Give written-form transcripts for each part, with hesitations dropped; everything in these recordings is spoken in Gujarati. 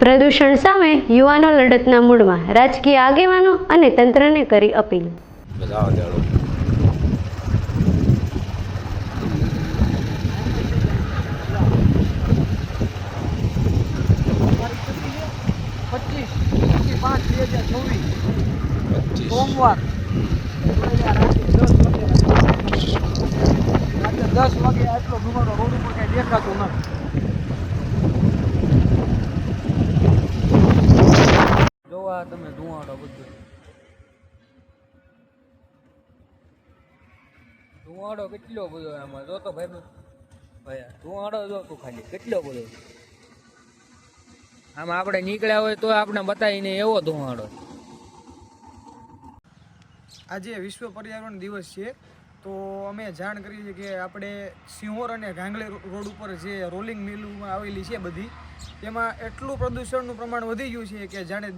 પ્રદૂષણ સામે યુવાનો લડતના મૂડમાં, રાજકીય આગેવાનો અને તંત્રને કરી અપીલ. સોમવાર 10 વાગે આટલો ધુમાડો રોડ ઉપર કઈ દેખાતો નથી. જોવા તમે ધુમાડો કેટલો બધો આમાં જોતો ભાઈ ધુમાડો જો તું ખાલી કેટલો બધો આમાં આપણે નીકળ્યા હોય તો આપણે બતાવીને એવો ધુમાડો. આજે વિશ્વ પર્યાવરણ દિવસ છે તો અમે જાણ કરી છે કે આપણે સિંહોર અને ગાંગલી રોડ ઉપર જે રોલિંગ મિલમાં આવેલી છે બધી, તેમાં એટલું પ્રદૂષણનું પ્રમાણ વધી ગયું છે કે જાણે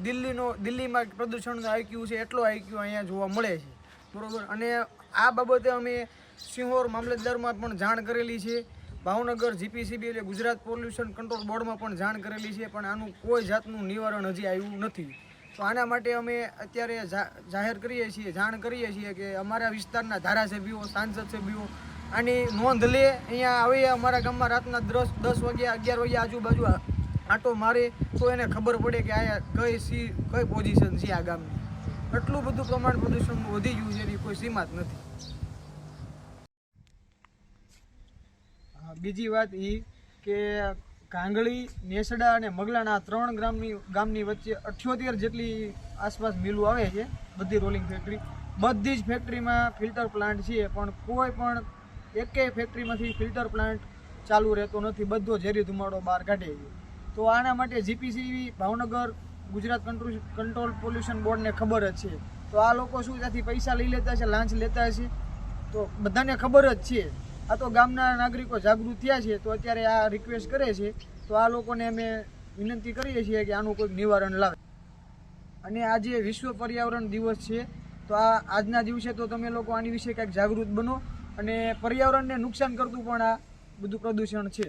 દિલ્હીમાં પ્રદૂષણનું આઈક્યુ છે એટલો આઈક્યુ અહીંયા જોવા મળે છે, બરાબર. અને આ બાબતે અમે સિંહોર મામલતદારમાં પણ જાણ કરેલી છે, ભાવનગર જીપીસીબી એટલે ગુજરાત પોલ્યુશન કંટ્રોલ બોર્ડમાં પણ જાણ કરેલી છે, પણ આનું કોઈ જાતનું નિવારણ હજી આવ્યું નથી. તો આના માટે અમે અત્યારે જાહેર કરીએ છીએ, જાણ કરીએ છીએ કે અમારા વિસ્તારના ધારાસભ્યો, સાંસદ સભ્યો આની નોંધ લે, અહીંયા આવે અમારા ગામમાં રાતના 10 વાગ્યા 11 વાગ્યા આજુબાજુ આંટો મારે તો એને ખબર પડે કે આ કઈ પોઝિશન છે આ ગામની. એટલું બધું પ્રમાણ પ્રદૂષણ વધી ગયું છે, એની કોઈ સીમા જ નથી. બીજી વાત એ કે કાંગળી, નેસડા અને મગલાના 3 ગામની વચ્ચે 78 જેટલી આસપાસ મિલો આવે છે, બધી રોલિંગ ફેક્ટરી. બધી જ ફેક્ટરીમાં ફિલ્ટર પ્લાન્ટ છે, પણ કોઈ પણ એકેય ફેક્ટરીમાંથી ફિલ્ટર પ્લાન્ટ ચાલુ રહેતો નથી, બધો ઝેરી ધુમાડો બહાર કાઢે છે. તો આના માટે GPCB Bhavnagar Gujarat control pollution બોર્ડને ખબર જ છે. તો આ લોકો શું ત્યાંથી પૈસા લઈ લેતા છે, લાંચ લેતા છે, તો બધાને ખબર જ છે. આ તો ગામના નાગરિકો જાગૃત થયા છે તો અત્યારે આ રિક્વેસ્ટ કરે છે. તો આ લોકોને અમે વિનંતી કરીએ છીએ કે આનું કોઈક નિવારણ લાવે. અને આજે વિશ્વ પર્યાવરણ દિવસ છે તો આજના દિવસે તો તમે લોકો આની વિશે કંઈક જાગૃત બનો, અને પર્યાવરણને નુકસાન કરતું પણ આ બધું પ્રદૂષણ છે.